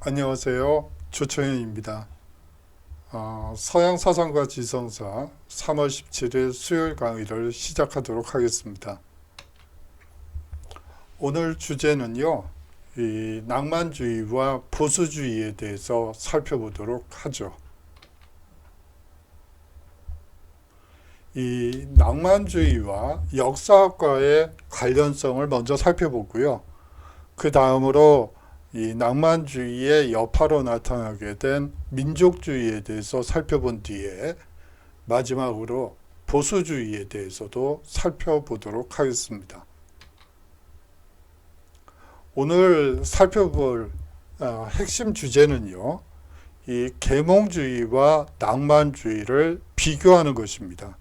안녕하세요. 조청현입니다. 서양사상과 지성사 3월 17일 수요일 강의를 시작하도록 하겠습니다. 오늘 주제는요, 이 낭만주의와 보수주의에 대해서 살펴보도록 하죠. 이 낭만주의와 역사학과의 관련성을 먼저 살펴보고요. 그 다음으로 이 낭만주의의 여파로 나타나게 된 민족주의에 대해서 살펴본 뒤에 마지막으로 보수주의에 대해서도 살펴보도록 하겠습니다. 오늘 살펴볼 핵심 주제는요, 이 계몽주의와 낭만주의를 비교하는 것입니다.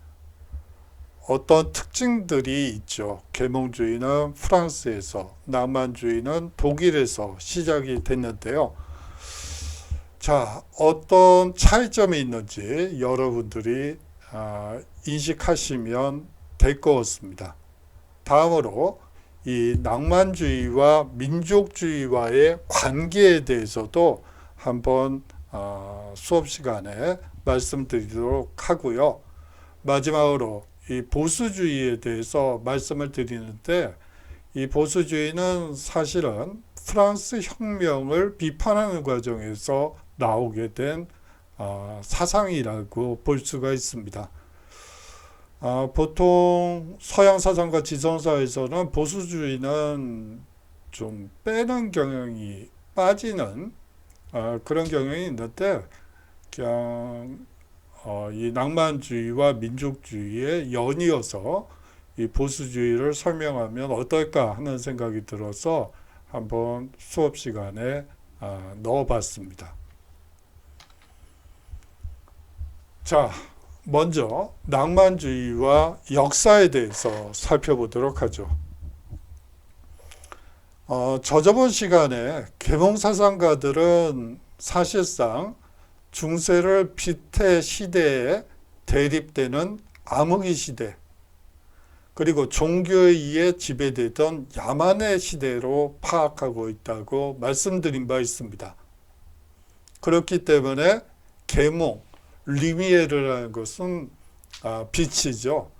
어떤 특징들이 있죠. 계몽주의는 프랑스에서, 낭만주의는 독일에서 시작이 됐는데요. 자, 어떤 차이점이 있는지 여러분들이 인식하시면 될 것 같습니다. 다음으로 이 낭만주의와 민족주의와의 관계에 대해서도 한번 수업 시간에 말씀드리도록 하고요. 마지막으로 이 보수주의에 대해서 말씀을 드리는데, 이 보수주의는 사실은 프랑스 혁명을 비판하는 과정에서 나오게 된 사상이라고 볼 수가 있습니다. 보통 서양 사상과 지성사에서는 보수주의는 좀 빼는 경향이, 빠지는 그런 경향이 있는데, 그냥 이 낭만주의와 민족주의에 연이어서 이 보수주의를 설명하면 어떨까 하는 생각이 들어서 한번 수업 시간에 넣어봤습니다. 자, 먼저 낭만주의와 역사에 대해서 살펴보도록 하죠. 저저번 시간에 계몽사상가들은 사실상 중세를 비태 시대에 대립되는 암흑의 시대, 그리고 종교에 의해 지배되던 야만의 시대로 파악하고 있다고 말씀드린 바 있습니다. 그렇기 때문에 계몽, 리미에르라는 것은 빛이죠.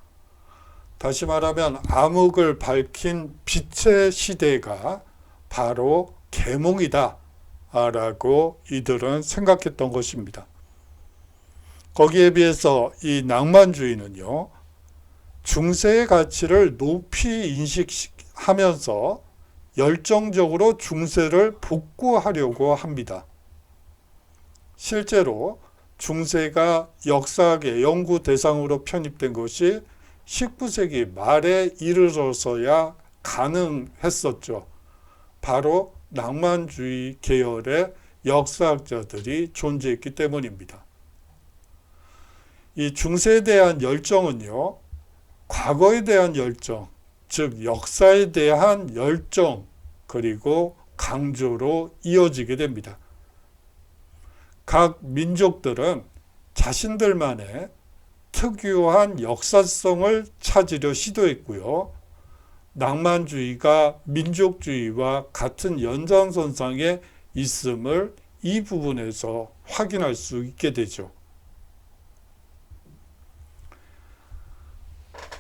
다시 말하면 암흑을 밝힌 빛의 시대가 바로 계몽이다 라고 이들은 생각했던 것입니다. 거기에 비해서 이 낭만주의는요, 중세의 가치를 높이 인식하면서 열정적으로 중세를 복구하려고 합니다. 실제로 중세가 역사학의 연구 대상으로 편입된 것이 19세기 말에 이르러서야 가능했었죠. 바로 낭만주의 계열의 역사학자들이 존재했기 때문입니다. 이 중세에 대한 열정은요, 과거에 대한 열정, 즉 역사에 대한 열정, 그리고 강조로 이어지게 됩니다. 각 민족들은 자신들만의 특유한 역사성을 찾으려 시도했고요. 낭만주의가 민족주의와 같은 연장선상에 있음을 이 부분에서 확인할 수 있게 되죠.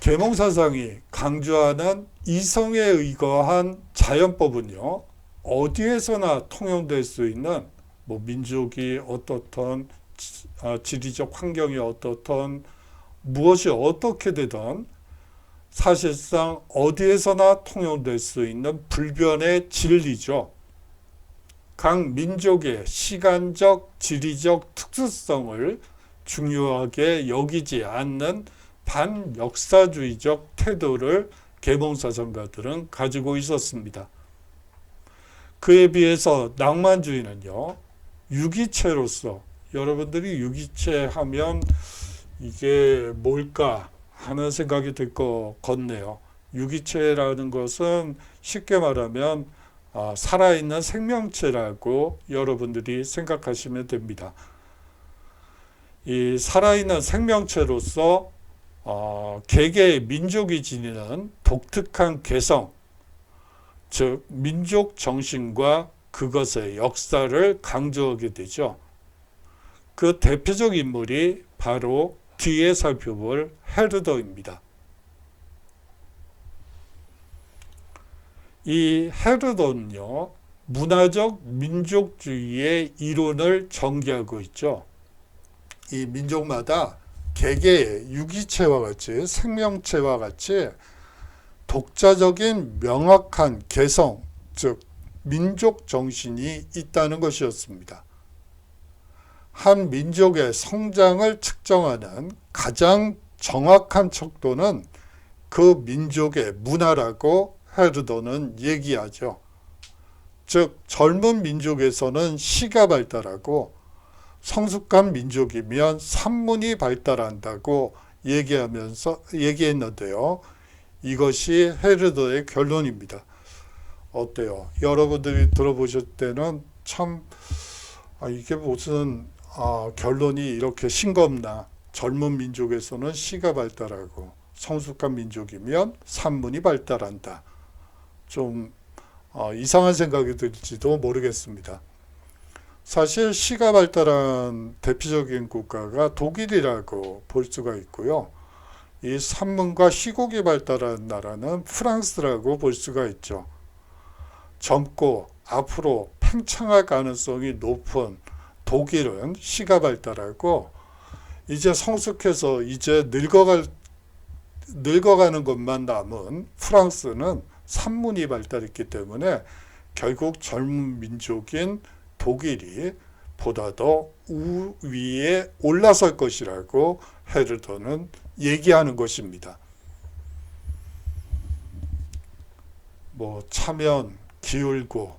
계몽사상이 강조하는 이성에 의거한 자연법은요, 어디에서나 통용될 수 있는, 민족이 어떻든 지리적 환경이 어떻든 무엇이 어떻게 되든 사실상 어디에서나 통용될 수 있는 불변의 진리죠. 각 민족의 시간적, 지리적 특수성을 중요하게 여기지 않는 반역사주의적 태도를 계몽사상가들은 가지고 있었습니다. 그에 비해서 낭만주의는요, 유기체로서, 여러분들이 유기체 하면 이게 뭘까 하는 생각이 들 것 같네요. 유기체라는 것은 쉽게 말하면 살아있는 생명체라고 여러분들이 생각하시면 됩니다. 이 살아있는 생명체로서 개개의 민족이 지니는 독특한 개성, 즉 민족 정신과 그것의 역사를 강조하게 되죠. 그 대표적 인물이 바로 뒤에 살펴볼 헤르더입니다. 이 헤르더는요, 문화적 민족주의의 이론을 전개하고 있죠. 이 민족마다 개개의 유기체와 같이, 생명체와 같이 독자적인 명확한 개성, 즉 민족 정신이 있다는 것이었습니다. 한 민족의 성장을 측정하는 가장 정확한 척도는 그 민족의 문화라고 헤르더는 얘기하죠. 즉 젊은 민족에서는 시가 발달하고 성숙한 민족이면 산문이 발달한다고 얘기했는데요. 이것이 헤르더의 결론입니다. 어때요? 여러분들이 들어보실 때는 참 이게 무슨 결론이 이렇게 싱겁나. 젊은 민족에서는 시가 발달하고 성숙한 민족이면 산문이 발달한다. 좀 이상한 생각이 들지도 모르겠습니다. 사실 시가 발달한 대표적인 국가가 독일이라고 볼 수가 있고요. 이 산문과 시곡이 발달한 나라는 프랑스라고 볼 수가 있죠. 젊고 앞으로 팽창할 가능성이 높은 독일은 시가 발달하고 이제 성숙해서 이제 늙어가는 것만 남은 프랑스는 산문이 발달했기 때문에 결국 젊은 민족인 독일이 보다 더 우위에 올라설 것이라고 헤르더는 얘기하는 것입니다. 차면 기울고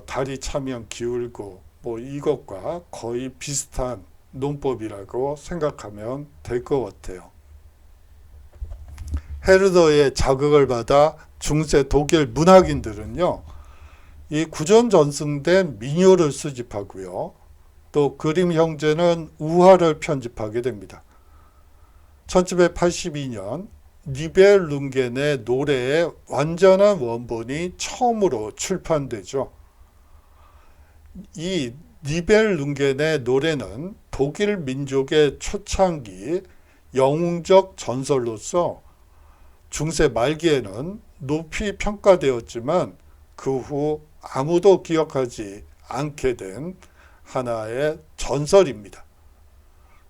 달이 차면 기울고 이것과 거의 비슷한 논법이라고 생각하면 될 것 같아요. 헤르더의 자극을 받아 중세 독일 문학인들은요, 이 구전전승된 민요를 수집하고요, 또 그림 형제는 우화를 편집하게 됩니다. 1782년 니벨룽겐의 노래의 완전한 원본이 처음으로 출판되죠. 이 니벨룽겐의 노래는 독일 민족의 초창기 영웅적 전설로서 중세 말기에는 높이 평가되었지만 그 후 아무도 기억하지 않게 된 하나의 전설입니다.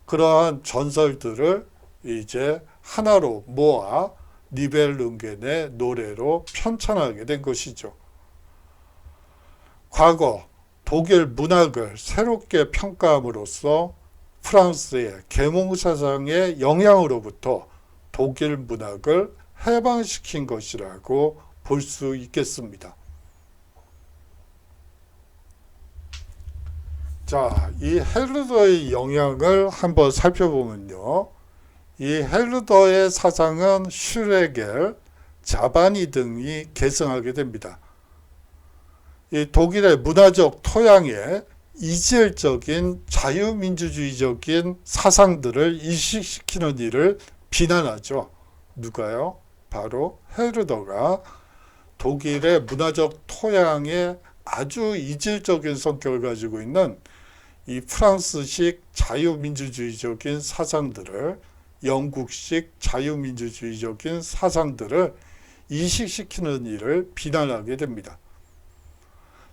그러한 전설들을 이제 하나로 모아 니벨룽겐의 노래로 편찬하게 된 것이죠. 과거 독일 문학을 새롭게 평가함으로써 프랑스의 계몽사상의 영향으로부터 독일 문학을 해방시킨 것이라고 볼 수 있겠습니다. 자, 이 헤르더의 영향을 한번 살펴보면요. 이 헤르더의 사상은 슈레겔, 자바니 등이 계승하게 됩니다. 이 독일의 문화적 토양에 이질적인 자유민주주의적인 사상들을 이식시키는 일을 비난하죠. 누가요? 바로 헤르더가 독일의 문화적 토양에 아주 이질적인 성격을 가지고 있는 이 프랑스식 자유민주주의적인 사상들을, 영국식 자유민주주의적인 사상들을 이식시키는 일을 비난하게 됩니다.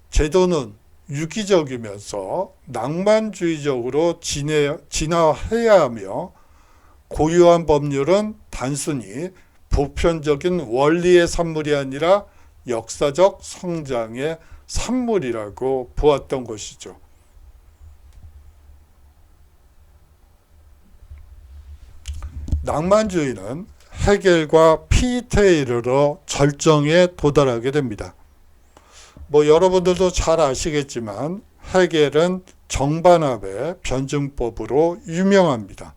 제도는 유기적이면서 낭만주의적으로 진화해야 하며 고유한 법률은 단순히 보편적인 원리의 산물이 아니라 역사적 성장의 산물이라고 보았던 것이죠. 낭만주의는 헤겔과 피테에 이르러 절정에 도달하게 됩니다. 여러분들도 잘 아시겠지만 헤겔은 정반합의 변증법으로 유명합니다.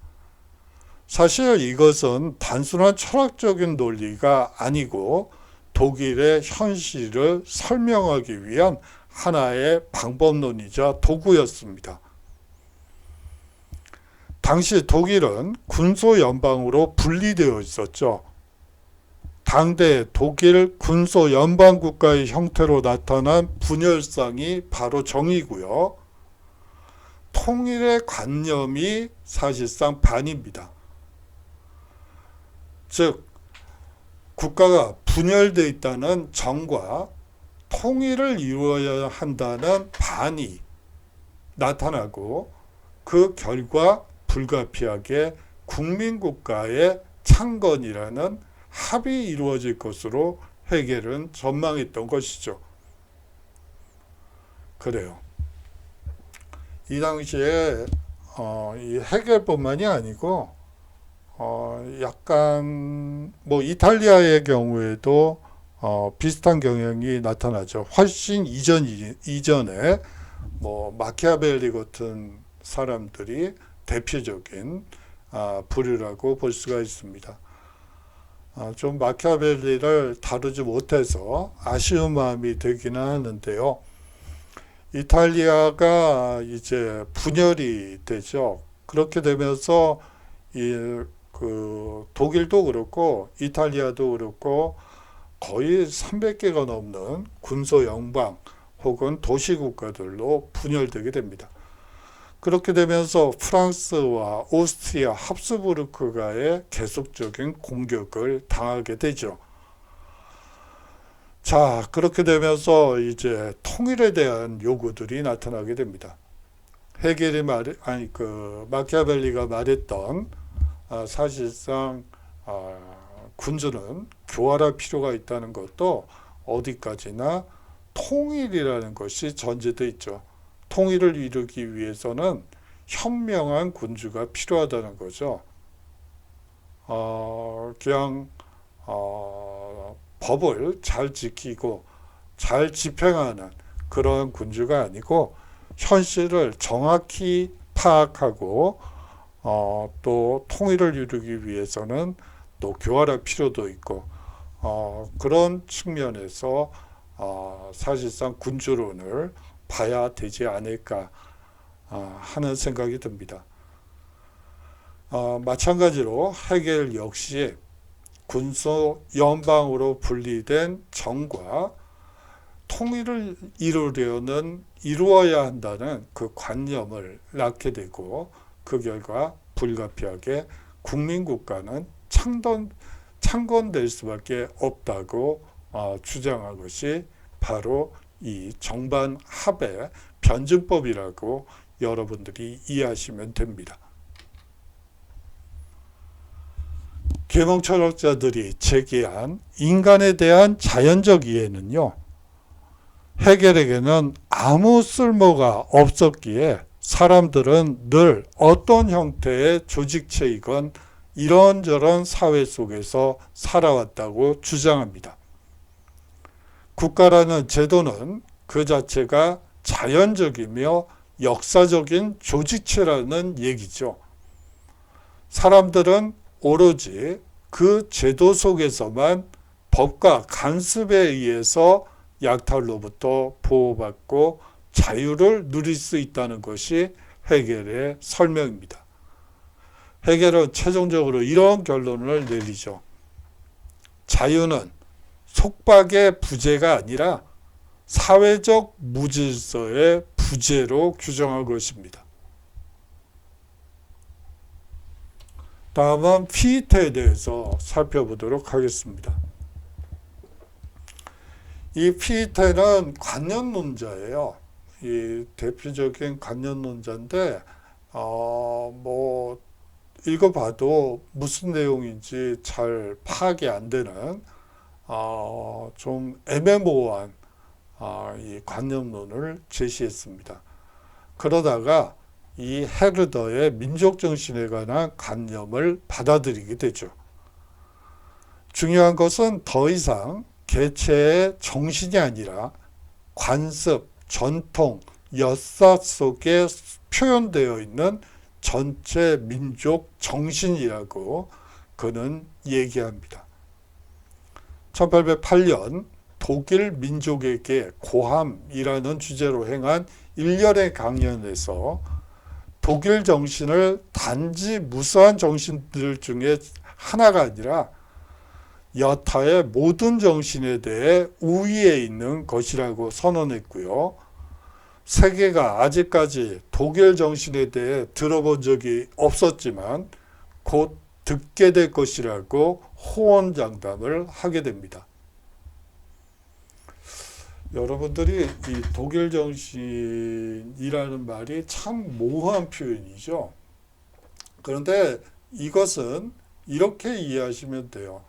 사실 이것은 단순한 철학적인 논리가 아니고 독일의 현실을 설명하기 위한 하나의 방법론이자 도구였습니다. 당시 독일은 군소 연방으로 분리되어 있었죠. 당대 독일 군소 연방국가의 형태로 나타난 분열상이 바로 정이고요. 통일의 관념이 사실상 반입니다. 즉 국가가 분열되어 있다는 정과 통일을 이루어야 한다는 반이 나타나고 그 결과 불가피하게 국민국가의 창건이라는 합이 이루어질 것으로 헤겔은 전망했던 것이죠. 그래요. 이 당시에 이 헤겔뿐만이 아니고 약간 뭐 이탈리아의 경우에도 비슷한 경향이 나타나죠. 훨씬 이전에 뭐 마키아벨리 같은 사람들이 대표적인 부류라고 볼 수가 있습니다. 좀 마키아벨리를 다루지 못해서 아쉬운 마음이 들기는 하는데요. 이탈리아가 이제 분열이 되죠. 그렇게 되면서 그 독일도 그렇고 이탈리아도 그렇고 거의 300개가 넘는 군소 영방 혹은 도시 국가들로 분열되게 됩니다. 그렇게 되면서 프랑스와 오스트리아 합스부르크가의 계속적인 공격을 당하게 되죠. 자, 그렇게 되면서 이제 통일에 대한 요구들이 나타나게 됩니다. 헤겔이 마키아벨리가 말했던 사실상 군주는 교활할 필요가 있다는 것도 어디까지나 통일이라는 것이 전제되어 있죠. 통일을 이루기 위해서는 현명한 군주가 필요하다는 거죠. 그냥 법을 잘 지키고 잘 집행하는 그런 군주가 아니고 현실을 정확히 파악하고 또 통일을 이루기 위해서는 또 교활할 필요도 있고 그런 측면에서 사실상 군주론을 봐야 되지 않을까 하는 생각이 듭니다. 마찬가지로 헤겔 역시 군소 연방으로 분리된 정과 통일을 이루어야 한다는 그 관념을 낳게 되고 그 결과 불가피하게 국민국가는 창건될 수밖에 없다고 주장한 것이 바로 이 정반합의 변증법이라고 여러분들이 이해하시면 됩니다. 계몽 철학자들이 제기한 인간에 대한 자연적 이해는요, 헤겔에게는 아무 쓸모가 없었기에 사람들은 늘 어떤 형태의 조직체이건 이런저런 사회 속에서 살아왔다고 주장합니다. 국가라는 제도는 그 자체가 자연적이며 역사적인 조직체라는 얘기죠. 사람들은 오로지 그 제도 속에서만 법과 간섭에 의해서 약탈로부터 보호받고 자유를 누릴 수 있다는 것이 헤겔의 설명입니다. 헤겔은 최종적으로 이런 결론을 내리죠. 자유는 속박의 부재가 아니라 사회적 무질서의 부재로 규정한 것입니다. 다음은 피에테에 대해서 살펴보도록 하겠습니다. 이 피에테는 관념론자예요. 이 대표적인 관념론자인데 뭐 읽어봐도 무슨 내용인지 잘 파악이 안 되는 좀 애매모호한 이 관념론을 제시했습니다. 그러다가 이 헤르더의 민족정신에 관한 관념을 받아들이게 되죠. 중요한 것은 더 이상 개체의 정신이 아니라 관습, 전통, 역사 속에 표현되어 있는 전체 민족 정신이라고 그는 얘기합니다. 1808년 독일 민족에게 고함이라는 주제로 행한 1년의 강연에서 독일 정신을 단지 무수한 정신들 중에 하나가 아니라 여타의 모든 정신에 대해 우위에 있는 것이라고 선언했고요. 세계가 아직까지 독일 정신에 대해 들어본 적이 없었지만 곧 듣게 될 것이라고 호언장담을 하게 됩니다. 여러분들이 이 독일 정신이라는 말이 참 모호한 표현이죠. 그런데 이것은 이렇게 이해하시면 돼요.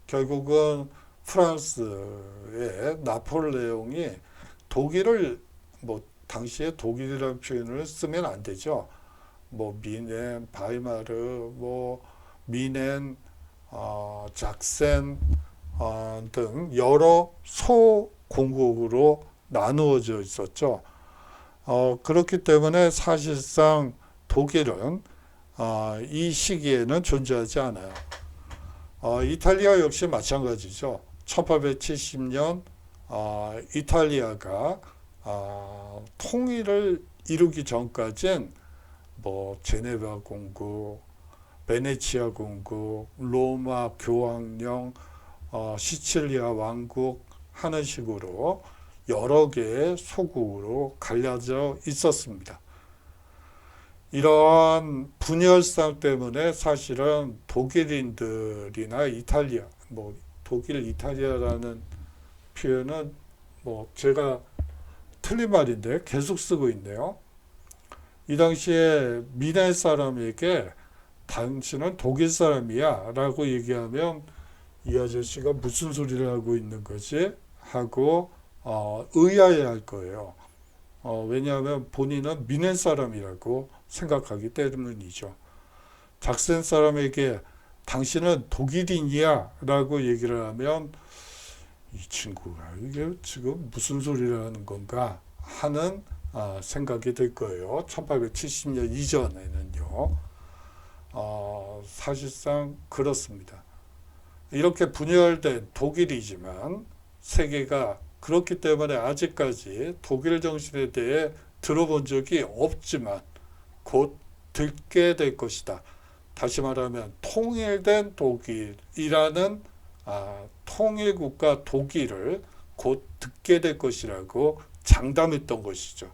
결국은 프랑스의 나폴레옹이 독일을 당시에 독일이라는 표현을 쓰면 안 되죠. 미넨, 바이마르, 미넨, 작센 등 여러 소공국으로 나누어져 있었죠. 그렇기 때문에 사실상 독일은 이 시기에는 존재하지 않아요. 이탈리아 역시 마찬가지죠. 1870년 이탈리아가 통일을 이루기 전까지는 제네바 공국, 베네치아 공국, 로마 교황령, 시칠리아 왕국 하는 식으로 여러 개의 소국으로 갈려져 있었습니다. 이러한 분열상 때문에 사실은 독일인들이나 이탈리아, 독일 이탈리아라는 표현은 제가 틀린 말인데 계속 쓰고 있네요. 이 당시에 미네 사람에게 당신은 독일 사람이야 라고 얘기하면 이 아저씨가 무슨 소리를 하고 있는 거지? 하고 의아해할 거예요. 왜냐하면 본인은 미네 사람이라고 생각하기 때문이죠. 작센 사람에게 당신은 독일인이야 라고 얘기를 하면 이 친구가 이게 지금 무슨 소리를 하는 건가 하는 생각이 들 거예요. 1870년 이전에는요. 사실상 그렇습니다. 이렇게 분열된 독일이지만 세계가 그렇기 때문에 아직까지 독일 정신에 대해 들어본 적이 없지만 곧 듣게 될 것이다. 다시 말하면 통일된 독일이라는 통일국가 독일을 곧 듣게 될 것이라고 장담했던 것이죠.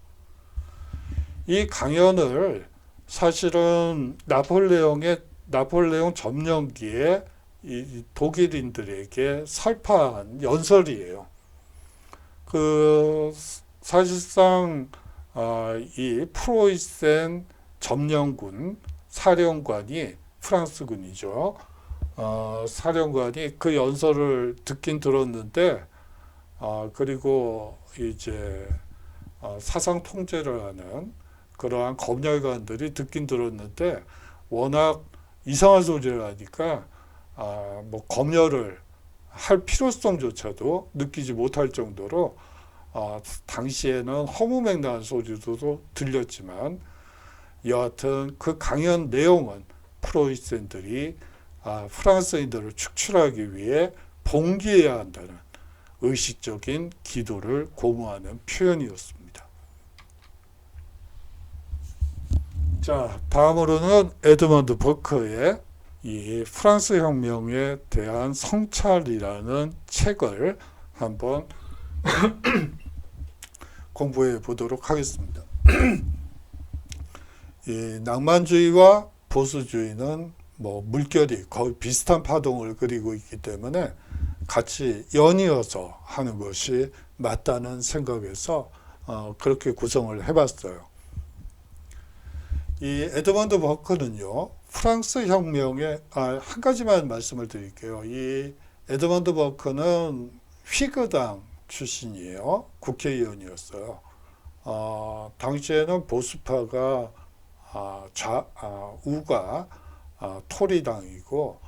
이 강연을 사실은 나폴레옹 점령기에 이 독일인들에게 설파한 연설이에요. 사실상 이 프로이센 점령군 사령관이 프랑스군이죠. 사령관이 그 연설을 듣긴 들었는데 그리고 이제 사상 통제를 하는 그러한 검열관들이 듣긴 들었는데 워낙 이상한 소리를 하니까 검열을 할 필요성조차도 느끼지 못할 정도로 당시에는 허무맹랑한 소리도 들렸지만 여하튼 그 강연 내용은 프로이센들이 프랑스인들을 축출하기 위해 봉기해야 한다는 의식적인 기도를 고무하는 표현이었습니다. 자, 다음으로는 에드먼드 버크의 이 프랑스 혁명에 대한 성찰이라는 책을 한번 공부해 보도록 하겠습니다. 이 낭만주의와 보수주의는 물결이 거의 비슷한 파동을 그리고 있기 때문에 같이 연이어서 하는 것이 맞다는 생각에서 그렇게 구성을 해봤어요. 이 에드먼드 버크는요, 프랑스 혁명의 한 가지만 말씀을 드릴게요. 이 에드먼드 버크는 휘그당 출신이에요. 국회의원이었어요. 당시에는 보수파가 우가 토리당이고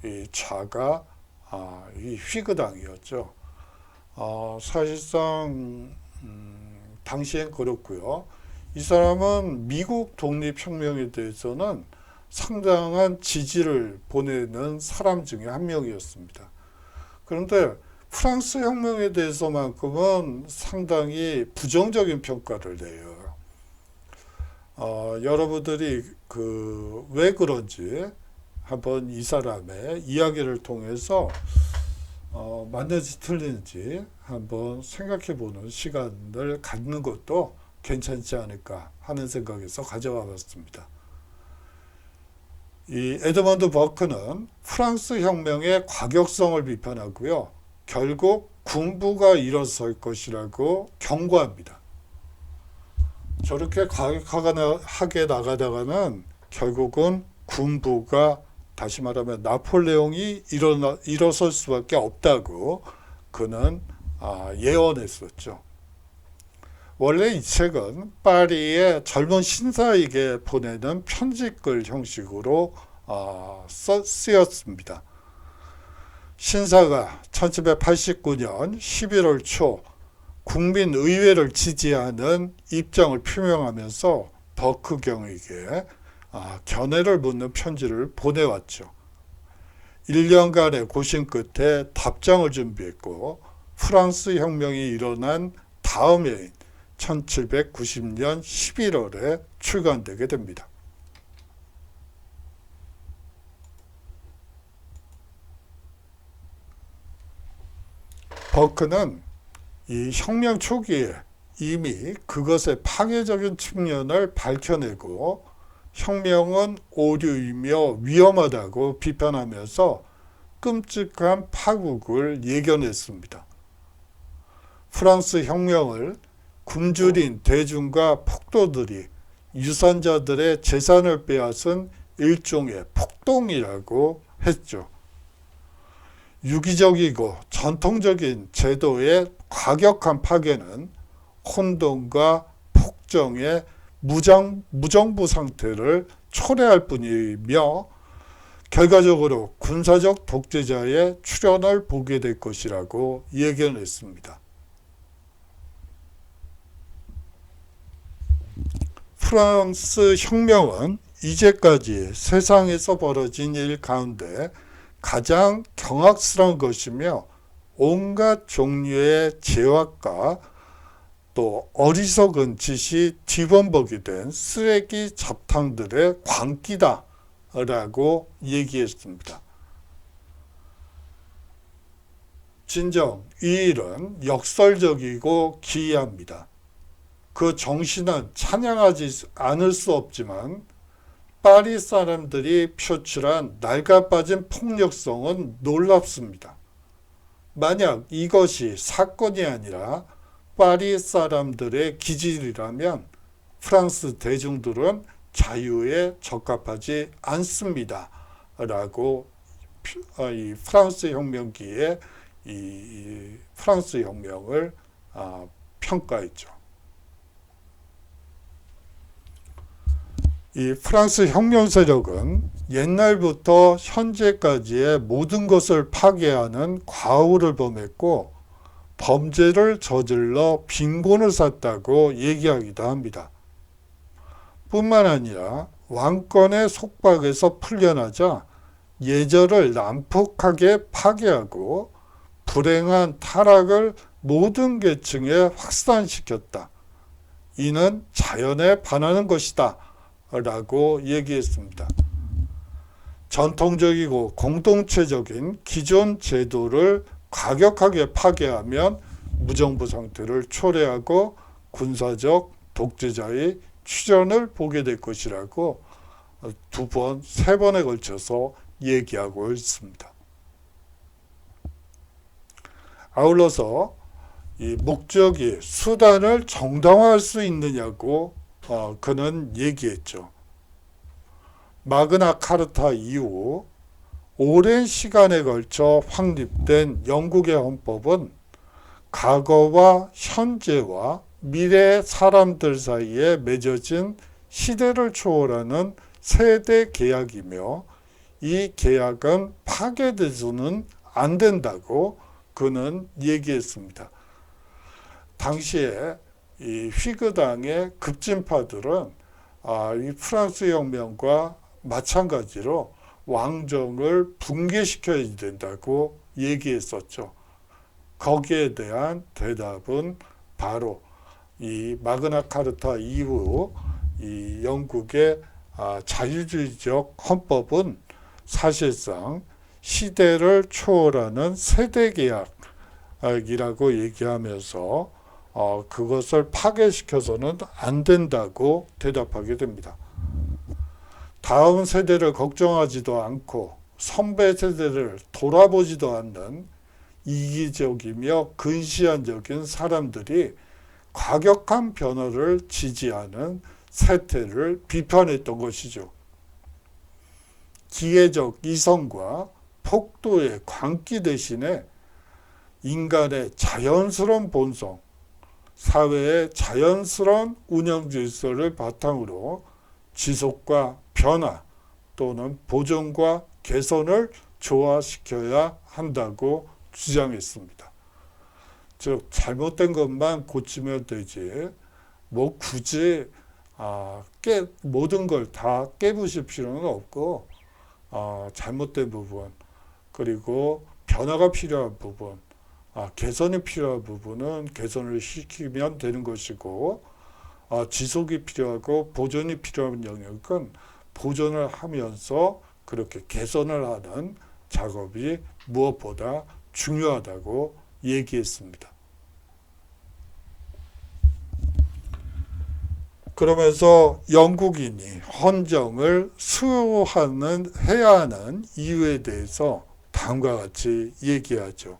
이 좌가 이 휘그당이었죠. 사실상 당시엔 그렇고요. 이 사람은 미국 독립혁명에 대해서는 상당한 지지를 보내는 사람 중에 한 명이었습니다. 그런데 프랑스 혁명에 대해서만큼은 상당히 부정적인 평가를 내요. 여러분들이 왜 그런지 한번 이 사람의 이야기를 통해서 맞는지 틀리는지 한번 생각해 보는 시간을 갖는 것도 괜찮지 않을까 하는 생각에서 가져와 봤습니다. 이 에드먼드 버크는 프랑스 혁명의 과격성을 비판하고요. 결국 군부가 일어설 것이라고 경고합니다. 저렇게 과격하게 나가다가는 결국은 군부가, 다시 말하면 나폴레옹이 일어설 수밖에 없다고 그는 예언했었죠. 원래 이 책은 파리의 젊은 신사에게 보내는 편지글 형식으로 쓰였습니다. 신사가 1789년 11월 초 국민의회를 지지하는 입장을 표명하면서 버크경에게 견해를 묻는 편지를 보내왔죠. 1년간의 고심 끝에 답장을 준비했고 프랑스 혁명이 일어난 다음 해인 1790년 11월에 출간되게 됩니다. 버크는 이 혁명 초기에 이미 그것의 파괴적인 측면을 밝혀내고 혁명은 오류이며 위험하다고 비판하면서 끔찍한 파국을 예견했습니다. 프랑스 혁명을 굶주린 대중과 폭도들이 유산자들의 재산을 빼앗은 일종의 폭동이라고 했죠. 유기적이고 전통적인 제도의 과격한 파괴는 혼돈과 폭정의 무정부 상태를 초래할 뿐이며 결과적으로 군사적 독재자의 출현을 보게 될 것이라고 예견했습니다. 프랑스 혁명은 이제까지 세상에서 벌어진 일 가운데 가장 경악스러운 것이며 온갖 종류의 죄악과 또 어리석은 짓이 뒤범벅이 된 쓰레기 잡탕들의 광기다라고 얘기했습니다. 진정 이 일은 역설적이고 기이합니다. 그 정신은 찬양하지 않을 수 없지만 파리 사람들이 표출한 낡아빠진 폭력성은 놀랍습니다. 만약 이것이 사건이 아니라 파리 사람들의 기질이라면 프랑스 대중들은 자유에 적합하지 않습니다. 라고 이 프랑스 혁명기에 이 프랑스 혁명을 평가했죠. 이 프랑스 혁명 세력은 옛날부터 현재까지의 모든 것을 파괴하는 과오를 범했고 범죄를 저질러 빈곤을 샀다고 얘기하기도 합니다. 뿐만 아니라 왕권의 속박에서 풀려나자 예절을 난폭하게 파괴하고 불행한 타락을 모든 계층에 확산시켰다. 이는 자연에 반하는 것이다. 라고 얘기했습니다. 전통적이고 공동체적인 기존 제도를 과격하게 파괴하면 무정부 상태를 초래하고 군사적 독재자의 출현을 보게 될 것이라고 두 번, 세 번에 걸쳐서 얘기하고 있습니다. 아울러서 이 목적이 수단을 정당화할 수 있느냐고 그는 얘기했죠. 마그나 카르타 이후 오랜 시간에 걸쳐 확립된 영국의 헌법은 과거와 현재와 미래의 사람들 사이에 맺어진 시대를 초월하는 세대 계약이며 이 계약은 파괴돼서는 안 된다고 그는 얘기했습니다. 당시에 이 휘그당의 급진파들은 이 프랑스 혁명과 마찬가지로 왕정을 붕괴시켜야 된다고 얘기했었죠. 거기에 대한 대답은 바로 이 마그나 카르타 이후 이 영국의 자유주의적 헌법은 사실상 시대를 초월하는 세대 계약이라고 얘기하면서 그것을 파괴시켜서는 안 된다고 대답하게 됩니다. 다음 세대를 걱정하지도 않고 선배 세대를 돌아보지도 않는 이기적이며 근시안적인 사람들이 과격한 변화를 지지하는 세태를 비판했던 것이죠. 기회적 이성과 폭도의 광기 대신에 인간의 자연스러운 본성, 사회의 자연스러운 운영 질서를 바탕으로 지속과 변화 또는 보존과 개선을 조화시켜야 한다고 주장했습니다. 즉 잘못된 것만 고치면 되지 뭐 굳이 모든 걸 다 깨부실 필요는 없고 잘못된 부분 그리고 변화가 필요한 부분 개선이 필요한 부분은 개선을 시키면 되는 것이고 지속이 필요하고 보존이 필요한 영역은 보존을 하면서 그렇게 개선을 하는 작업이 무엇보다 중요하다고 얘기했습니다. 그러면서 영국인이 헌정을 수호해야 하는 이유에 대해서 다음과 같이 얘기하죠.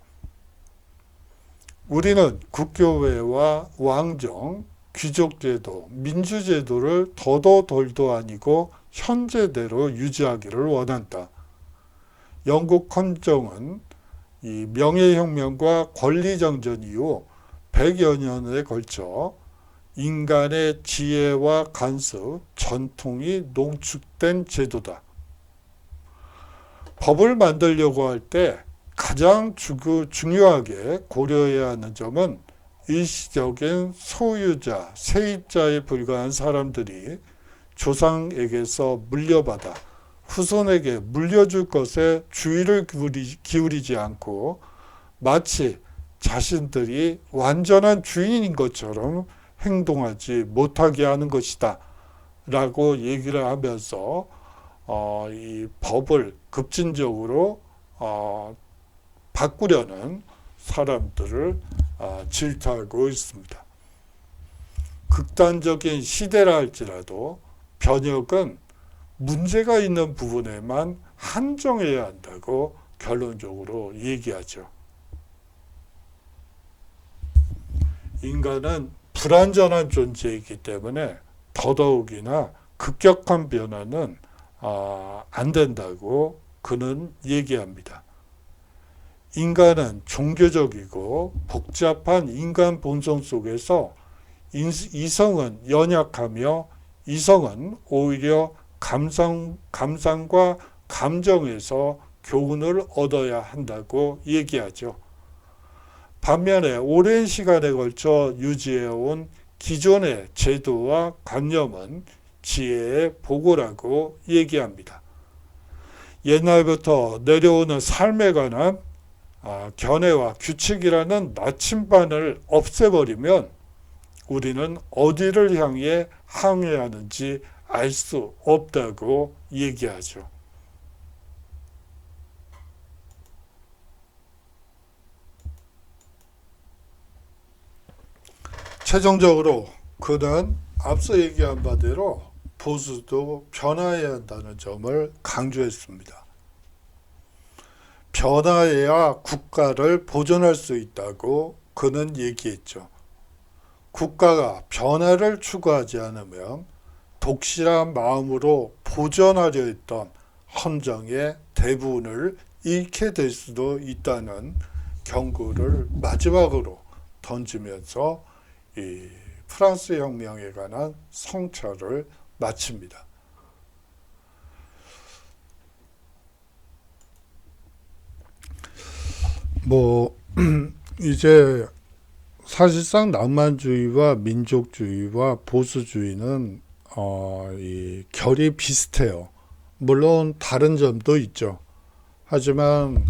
우리는 국교회와 왕정, 귀족제도, 민주제도를 더도 덜도 아니고 현재대로 유지하기를 원한다. 영국 헌정은 이 명예혁명과 권리정전 이후 100여 년에 걸쳐 인간의 지혜와 간섭, 전통이 농축된 제도다. 법을 만들려고 할 때 가장 중요하게 고려해야 하는 점은 일시적인 소유자, 세입자에 불과한 사람들이 조상에게서 물려받아 후손에게 물려줄 것에 주의를 기울이지 않고 마치 자신들이 완전한 주인인 것처럼 행동하지 못하게 하는 것이다 라고 얘기를 하면서 이 법을 급진적으로 바꾸려는 사람들을 질타하고 있습니다. 극단적인 시대라 할지라도 변혁은 문제가 있는 부분에만 한정해야 한다고 결론적으로 얘기하죠. 인간은 불완전한 존재이기 때문에 더더욱이나 급격한 변화는 안 된다고 그는 얘기합니다. 인간은 종교적이고 복잡한 인간 본성 속에서 이성은 연약하며 이성은 오히려 감상과 감정에서 교훈을 얻어야 한다고 얘기하죠. 반면에 오랜 시간에 걸쳐 유지해온 기존의 제도와 관념은 지혜의 보고라고 얘기합니다. 옛날부터 내려오는 삶에 관한 견해와 규칙이라는 나침반을 없애버리면 우리는 어디를 향해 항해하는지 알 수 없다고 얘기하죠. 최종적으로 그는 앞서 얘기한 바대로 보수도 변화해야 한다는 점을 강조했습니다. 변화해야 국가를 보존할 수 있다고 그는 얘기했죠. 국가가 변화를 추구하지 않으면 독실한 마음으로 보존하려 했던 헌정의 대부분을 잃게 될 수도 있다는 경고를 마지막으로 던지면서 이 프랑스 혁명에 관한 성찰을 마칩니다. 이제 사실상 낭만주의와 민족주의와 보수주의는 이 결이 비슷해요. 물론 다른 점도 있죠. 하지만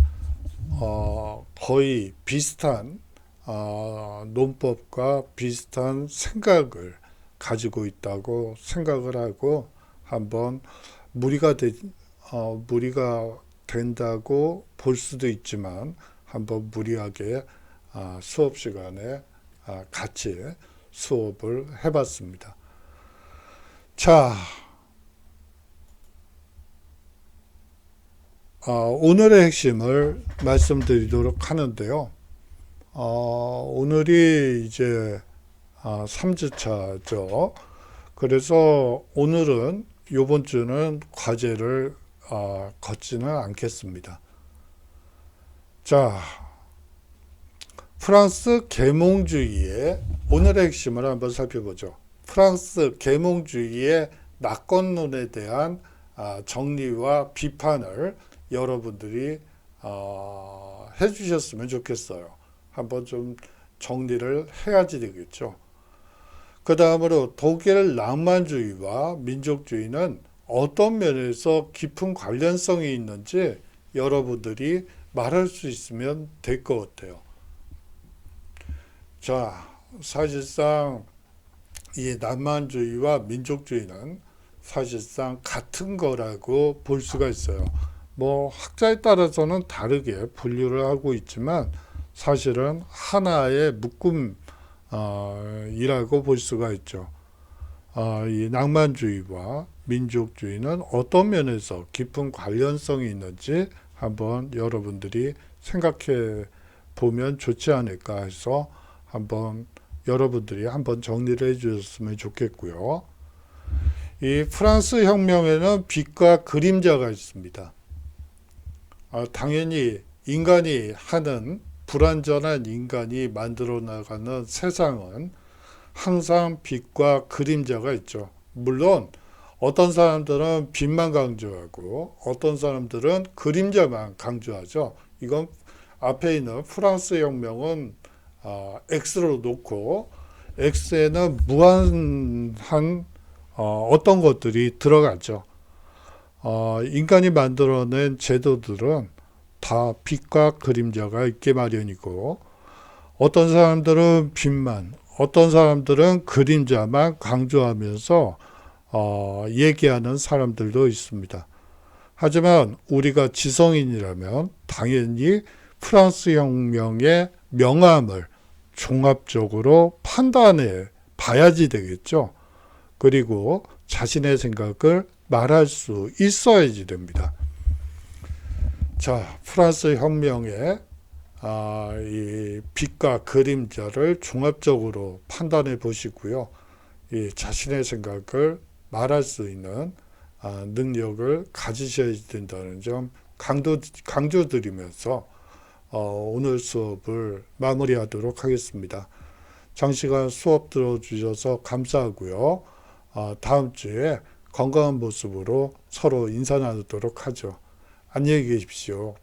거의 비슷한 논법과 비슷한 생각을 가지고 있다고 생각을 하고 한번 무리가 된다고 볼 수도 있지만 한번 무리하게 수업 시간에 같이 수업을 해봤습니다. 자, 오늘의 핵심을 말씀드리도록 하는데요. 오늘이 이제 3주차죠. 그래서 오늘은 이번 주는 과제를 걷지는 않겠습니다. 자, 프랑스 계몽주의의 오늘의 핵심을 한번 살펴보죠. 프랑스 계몽주의의 낙관론에 대한 정리와 비판을 여러분들이 해주셨으면 좋겠어요. 한번 좀 정리를 해야지 되겠죠. 그 다음으로 독일 낭만주의와 민족주의는 어떤 면에서 깊은 관련성이 있는지 여러분들이 말할 수 있으면 될 것 같아요. 자, 사실상 이 낭만주의와 민족주의는 사실상 같은 거라고 볼 수가 있어요. 뭐 학자에 따라서는 다르게 분류를 하고 있지만 사실은 하나의 묶음이라고 볼 수가 있죠. 이 낭만주의와 민족주의는 어떤 면에서 깊은 관련성이 있는지 한번 여러분들이 생각해 보면 좋지 않을까 해서 한번 여러분들이 한번 정리를 해 주셨으면 좋겠고요. 이 프랑스 혁명에는 빛과 그림자가 있습니다. 당연히 인간이 하는 불완전한 인간이 만들어 나가는 세상은 항상 빛과 그림자가 있죠. 물론 어떤 사람들은 빛만 강조하고 어떤 사람들은 그림자만 강조하죠. 이건 앞에 있는 프랑스 혁명은 X로 놓고 X에는 무한한 어떤 것들이 들어가죠. 인간이 만들어낸 제도들은 다 빛과 그림자가 있게 마련이고 어떤 사람들은 빛만, 어떤 사람들은 그림자만 강조하면서 얘기하는 사람들도 있습니다. 하지만 우리가 지성인이라면 당연히 프랑스 혁명의 명암을 종합적으로 판단해 봐야지 되겠죠. 그리고 자신의 생각을 말할 수 있어야지 됩니다. 자, 프랑스 혁명의 이 빛과 그림자를 종합적으로 판단해 보시고요. 이 자신의 생각을 말할 수 있는 능력을 가지셔야 된다는 점 강조드리면서 오늘 수업을 마무리하도록 하겠습니다. 장시간 수업 들어주셔서 감사하고요. 다음 주에 건강한 모습으로 서로 인사 나누도록 하죠. 안녕히 계십시오.